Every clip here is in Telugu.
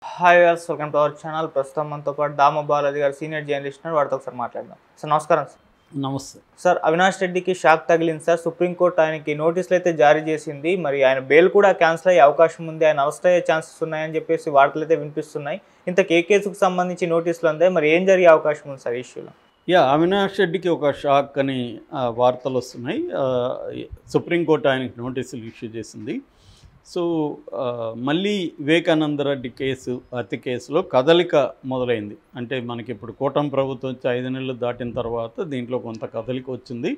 Hi viewers, welcome to our channel. ప్రస్తుతం మనతో పాటు దామ బాలాజీ గారు సీనియర్ జర్నలిస్ట్ ఉన్నారు. వారితో ఒకసారి మాట్లాడదాం. సార్ నమస్కారం. నమస్తే సార్, అవినాష్ రెడ్డికి షాక్ తగిలింది సార్. సుప్రీంకోర్టు ఆయనకి నోటీసులు అయితే జారీ చేసింది. మరి ఆయన బెయిల్ కూడా క్యాన్సిల్ అయ్యే అవకాశం ఉంది, ఆయన అరెస్ట్ అయ్యే ఛాన్సెస్ ఉన్నాయని చెప్పేసి వార్తలు అయితే వినిపిస్తున్నాయి. ఇంతకు ఏ కేసుకు సంబంధించి నోటీసులు అందాయి, మరి ఏం జరిగే అవకాశం ఉంది సార్ ఇష్యూలో? అవినాష్ రెడ్డికి ఒక షాక్ అని వార్తలు వస్తున్నాయి. సుప్రీంకోర్టు ఆయనకి నోటీసులు ఇష్యూ చేసింది. సో మళ్ళీ వివేకానంద రెడ్డి కేసు హత్య కేసులో కదలిక మొదలైంది. అంటే మనకి ఇప్పుడు కూటమి ప్రభుత్వం వచ్చి 5 నెలలు దాటిన తర్వాత దీంట్లో కొంత కదలిక వచ్చింది.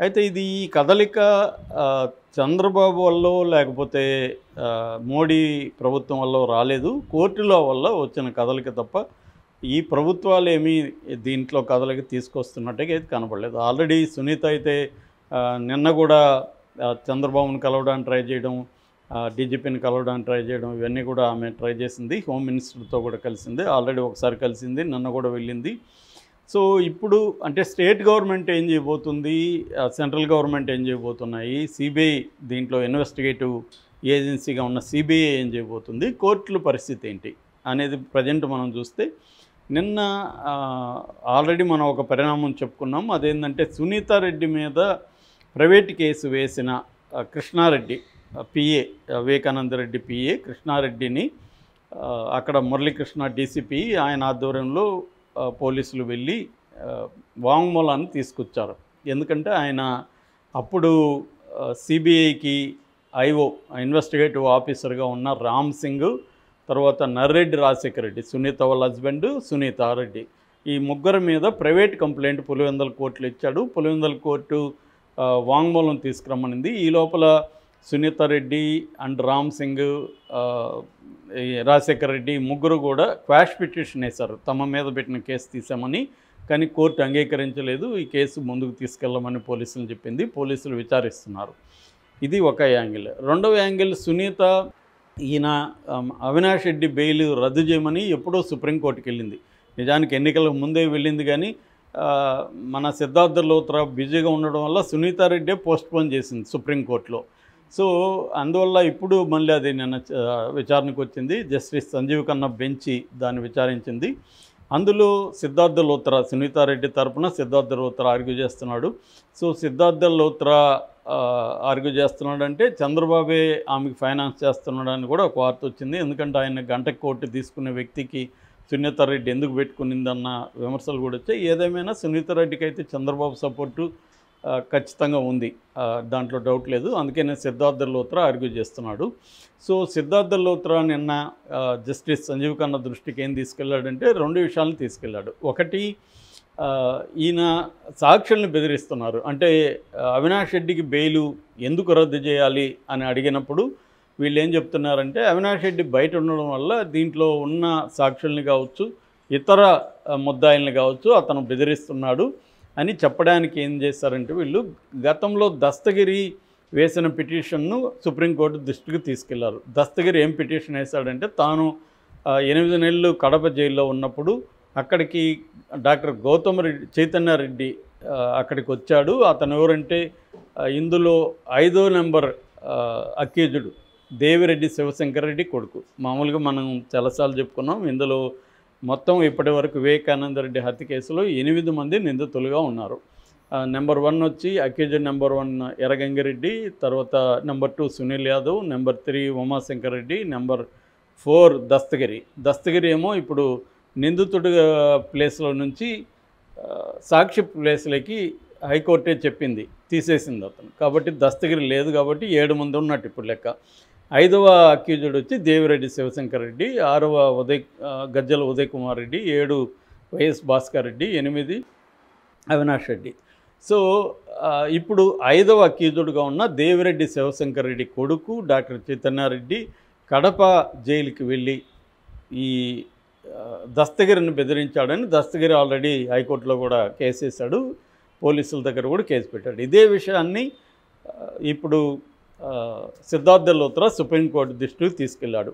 అయితే ఇది ఈ కదలిక చంద్రబాబు వల్ల లేకపోతే మోడీ ప్రభుత్వం వల్ల రాలేదు, కోర్టుల వల్ల వచ్చిన కదలిక తప్ప ఈ ప్రభుత్వాలు ఏమీ దీంట్లో కదలిక తీసుకొస్తున్నట్టుగా అయితే కనపడలేదు. ఆల్రెడీ సునీత అయితే నిన్న కూడా చంద్రబాబును కలవడానికి ట్రై చేయడం, డీజీపీని కలవడానికి ట్రై చేయడం, ఇవన్నీ కూడా ఆమె ట్రై చేసింది. హోమ్ మినిస్టర్తో కూడా కలిసింది, ఆల్రెడీ ఒకసారి కలిసింది, నిన్న కూడా వెళ్ళింది. సో ఇప్పుడు అంటే స్టేట్ గవర్నమెంట్ ఏం చేయబోతుంది, సెంట్రల్ గవర్నమెంట్ ఏం చేయబోతున్నాయి, సిబిఐ దీంట్లో ఇన్వెస్టిగేటివ్ ఏజెన్సీగా ఉన్న సిబిఐ ఏం చేయబోతుంది, కోర్టుల పరిస్థితి ఏంటి అనేది ప్రజెంట్ మనం చూస్తే, నిన్న ఆల్రెడీ మనం ఒక పరిణామం చెప్పుకున్నాం. అదేంటంటే సునీత రెడ్డి మీద ప్రైవేట్ కేసు వేసిన కృష్ణారెడ్డి పిఏ, వివేకానంద రెడ్డి పిఏ కృష్ణారెడ్డిని అక్కడ మురళీకృష్ణ డీసీపీ ఆయన ఆధ్వర్యంలో పోలీసులు వెళ్ళి వాంగ్మూలాన్ని తీసుకొచ్చారు. ఎందుకంటే ఆయన అప్పుడు సిబిఐకి ఐఓ ఇన్వెస్టిగేటివ్ ఆఫీసర్గా ఉన్న రామ్ సింగ్, తర్వాత నర్రెడ్డి రాజశేఖర రెడ్డి, సునీత వాళ్ళ హస్బెండ్ సునీత రెడ్డి, ఈ ముగ్గురు మీద ప్రైవేట్ కంప్లైంట్ పులివెందుల కోర్టులు ఇచ్చాడు. పులివెందుల కోర్టు వాంగ్మూలం తీసుకురమ్మనింది. ఈ లోపల సునీత రెడ్డి అండ్ రామ్ సింగ్, రాజశేఖర రెడ్డి ముగ్గురు కూడా క్వాష్ పిటిషన్ వేశారు, తమ మీద పెట్టిన కేసు తీసామని. కానీ కోర్టు అంగీకరించలేదు. ఈ కేసు ముందుకు తీసుకెళ్ళమని పోలీసులు చెప్పింది. పోలీసులు విచారిస్తున్నారు. ఇది ఒక యాంగిల్. రెండవ యాంగిల్, సునీత ఈయన అవినాష్ రెడ్డి బెయిల్ రద్దు చేయమని ఎప్పుడో సుప్రీంకోర్టుకి వెళ్ళింది. నిజానికి ఎన్నికలకు ముందే వెళ్ళింది, కానీ మన సిద్ధార్థ లోత్రా బిజీగా ఉండడం వల్ల సునీతారెడ్డే పోస్ట్పోన్ చేసింది సుప్రీంకోర్టులో. సో అందువల్ల ఇప్పుడు మళ్ళీ అది నిన్న విచారణకు వచ్చింది. జస్టిస్ సంజీవ్ ఖన్నా బెంచి దాన్ని విచారించింది. అందులో సిద్ధార్థ లోత్రా, సునీతారెడ్డి తరపున సిద్ధార్థ లోత్రా ఆర్గ్యూ చేస్తున్నాడు. సో సిద్ధార్థ లోత్రా ఆర్గ్యూ చేస్తున్నాడంటే చంద్రబాబే ఆమెకు ఫైనాన్స్ చేస్తున్నాడని కూడా ఒక వార్త వచ్చింది. ఎందుకంటే ఆయన గంటకు కోటి తీసుకునే వ్యక్తికి సునీతారెడ్డి ఎందుకు పెట్టుకునిందన్న విమర్శలు కూడా వచ్చాయి. ఏదేమైనా సునీతారెడ్డికి అయితే చంద్రబాబు సపోర్టు ఖచ్చితంగా ఉంది, దాంట్లో డౌట్ లేదు. అందుకనే సిద్ధార్థ లోత్రా ఆర్గ్యూ చేస్తున్నాడు. సో సిద్ధార్థ లోత్రా నిన్న జస్టిస్ సంజీవ్ ఖన్నా దృష్టికి ఏం తీసుకెళ్ళాడంటే 2 విషయాలను తీసుకెళ్ళాడు. ఒకటి, ఈయన సాక్షుల్ని బెదిరిస్తున్నారు. అంటే అవినాష్ రెడ్డికి బెయిలు ఎందుకు రద్దు చేయాలి అని అడిగినప్పుడు వీళ్ళు ఏం చెప్తున్నారంటే, అవినాష్ రెడ్డి బయట ఉండడం వల్ల దీంట్లో ఉన్న సాక్షుల్ని కావచ్చు, ఇతర ముద్దాయిల్ని కావచ్చు అతను బెదిరిస్తున్నాడు అని చెప్పడానికి ఏం చేశారంటే, వీళ్ళు గతంలో దస్తగిరి వేసిన పిటిషన్ను సుప్రీంకోర్టు దృష్టికి తీసుకెళ్లారు. దస్తగిరి ఏం పిటిషన్ వేశాడంటే, తాను 8 నెలలు కడప జైల్లో ఉన్నప్పుడు అక్కడికి డాక్టర్ గౌతమ్ రెడ్డి, చైతన్యారెడ్డి అక్కడికి వచ్చాడు. అతను ఎవరంటే ఇందులో 5వ నెంబర్ అక్యూజ్డ్ దేవిరెడ్డి శివశంకర్ రెడ్డి కొడుకు. మామూలుగా మనం చాలాసార్లు చెప్పుకున్నాం, ఇందులో మొత్తం ఇప్పటి వరకు వివేకానంద రెడ్డి హత్య కేసులో 8 మంది నిందితులుగా ఉన్నారు. నెంబర్ 1 వచ్చి అక్యూజ్డ్ నెంబర్ 1 ఎర్రగంగిరెడ్డి, తర్వాత number 2 Sunil Yadav, number 3 Umashankar Reddy, number 4 Dastagiri ఏమో ఇప్పుడు నిందితుడి ప్లేస్లో నుంచి సాక్షి ప్లేస్లోకి హైకోర్టే చెప్పింది, తీసేసింది అతను. కాబట్టి దస్తగిరి లేదు, కాబట్టి 7 మంది ఉన్నట్టు ఇప్పుడు లెక్క. 5వ అక్యూజ్డ్ వచ్చి దేవిరెడ్డి శివశంకర్ రెడ్డి, 6వ గజ్జల ఉదయ్ కుమార్ రెడ్డి, 7 వైఎస్ భాస్కర్ రెడ్డి, 8 అవినాష్ రెడ్డి. సో ఇప్పుడు 5వ అక్యూజ్డ్గా ఉన్న దేవిరెడ్డి శివశంకర్ రెడ్డి కొడుకు డాక్టర్ చైతన్యారెడ్డి కడప జైలుకి వెళ్ళి ఈ దస్తగిరిని బెదిరించాడని దస్తగిరి ఆల్రెడీ హైకోర్టులో కూడా కేసు వేశాడు, పోలీసుల దగ్గర కూడా కేసు పెట్టాడు. ఇదే విషయాన్ని ఇప్పుడు సిద్ధార్థ లోత్రా సుప్రీంకోర్టు దృష్టికి తీసుకెళ్లాడు.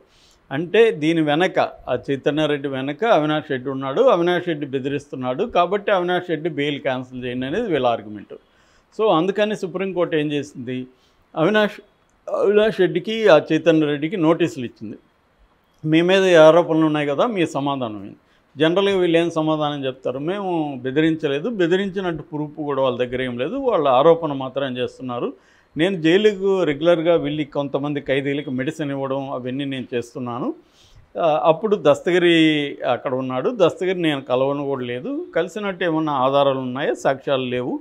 అంటే దీని వెనక ఆ చైతన్యారెడ్డి వెనక అవినాష్ రెడ్డి ఉన్నాడు, అవినాష్ రెడ్డి బెదిరిస్తున్నాడు, కాబట్టి అవినాష్ రెడ్డి బెయిల్ క్యాన్సిల్ చేయండి అనేది వీళ్ళ ఆర్గ్యుమెంట్. సో అందుకని సుప్రీంకోర్టు ఏం చేసింది, అవినాష్ రెడ్డికి ఆ చైతన్య రెడ్డికి నోటీసులు ఇచ్చింది. మీ మీద ఈ ఆరోపణలు ఉన్నాయి కదా, మీ సమాధానం ఏంటి? జనరల్గా వీళ్ళు ఏం సమాధానం చెప్తారు, మేము బెదిరించలేదు, బెదిరించినట్టు ప్రూఫ్ కూడా వాళ్ళ దగ్గర ఏం లేదు, వాళ్ళ ఆరోపణ మాత్రం చేస్తున్నారు, నేను జైలుకు రెగ్యులర్గా వెళ్ళి కొంతమంది ఖైదీలకు మెడిసిన్ ఇవ్వడం అవన్నీ నేను చేస్తున్నాను. అప్పుడు దస్తగిరి అక్కడ ఉన్నాడు, దస్తగిరి నేను కలవను కూడా లేదు, కలిసినట్టు ఏమన్నా ఆధారాలు ఉన్నాయా, సాక్ష్యాలు లేవు,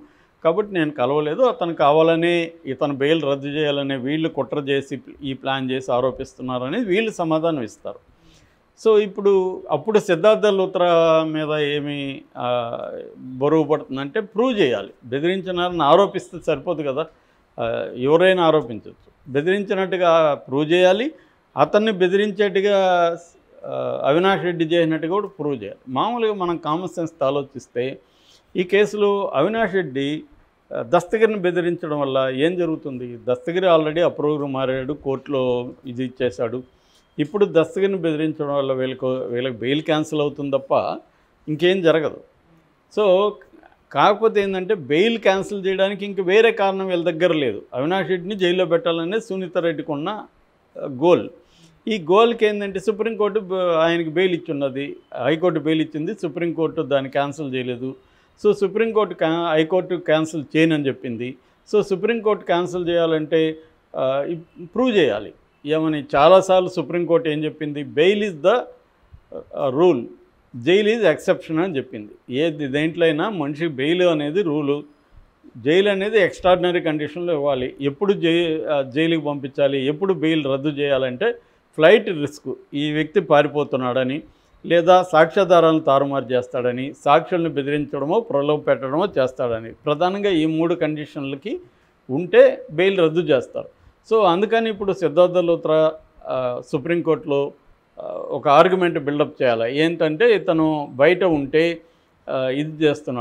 కాబట్టి నేను కలవలేదు, అతను కావాలనే ఇతను బెయిల్ రద్దు చేయాలనే వీళ్ళు కుట్ర చేసి ఈ ప్లాన్ చేసి ఆరోపిస్తున్నారని వీళ్ళు సమాధానం ఇస్తారు. సో అప్పుడు సిద్ధార్థ లూత్రా మీద ఏమి బరువు పడుతుందంటే ప్రూవ్ చేయాలి. బెదిరించినారని ఆరోపిస్తే సరిపోదు కదా, ఎవరైనా ఆరోపించవచ్చు, బెదిరించినట్టుగా ప్రూవ్ చేయాలి, అతన్ని బెదిరించేట్టుగా అవినాష్ రెడ్డి చేసినట్టుగా కూడా ప్రూవ్ చేయాలి. మామూలుగా మనం కామన్ సెన్స్తో ఆలోచిస్తే ఈ కేసులో అవినాష్ రెడ్డి దస్తగిరిని బెదిరించడం వల్ల ఏం జరుగుతుంది? దస్తగిరి ఆల్రెడీ అప్రూవర్ మారాడు, కోర్టులో ఇది ఇచ్చేశాడు. ఇప్పుడు దస్తగిరిని బెదిరించడం వల్ల వీళ్ళకి బెయిల్ క్యాన్సిల్ అవుతుంది తప్ప ఇంకేం జరగదు. సో కాకపోతే ఏంటంటే బెయిల్ క్యాన్సిల్ చేయడానికి ఇంక వేరే కారణం వీళ్ళ దగ్గర లేదు. అవినాష్ రెడ్డిని జైల్లో పెట్టాలనేది సునీత రెడ్డికి ఉన్న గోల్. ఈ గోల్కి ఏంటంటే సుప్రీంకోర్టు ఆయనకి బెయిల్ ఇచ్చున్నది, హైకోర్టు బెయిల్ ఇచ్చింది, సుప్రీంకోర్టు దాన్ని క్యాన్సిల్ చేయలేదు. సో సుప్రీంకోర్టు హైకోర్టు క్యాన్సిల్ చేయనని చెప్పింది. సో సుప్రీంకోర్టు క్యాన్సిల్ చేయాలంటే ప్రూవ్ చేయాలి. ఏమని చాలాసార్లు సుప్రీంకోర్టు ఏం చెప్పింది, bail is the rule, jail is exception అని చెప్పింది. దేంట్లో అయినా మనిషి బెయిల్ అనేది రూలు, జైలు అనేది ఎక్స్ట్రాడినరీ కండిషన్లో ఇవ్వాలి. ఎప్పుడు జైలుకి పంపించాలి, ఎప్పుడు బెయిల్ రద్దు చేయాలంటే ఫ్లైట్ రిస్క్, ఈ వ్యక్తి పారిపోతున్నాడని లేదా సాక్ష్యాధారాలను తారుమారు చేస్తాడని, సాక్షులను బెదిరించడమో ప్రలోభ పెట్టడమో చేస్తాడని, ప్రధానంగా ఈ 3 కండిషన్లకి ఉంటే బెయిల్ రద్దు చేస్తారు. సో అందుకని ఇప్పుడు సిద్ధార్థ లూత్రా సుప్రీంకోర్టులో ఒక ఆర్గ్యుమెంట్ బిల్డప్ చేయాలి. ఏంటంటే ఇతను బయట ఉంటే ఇది చేస్తున్నాడు,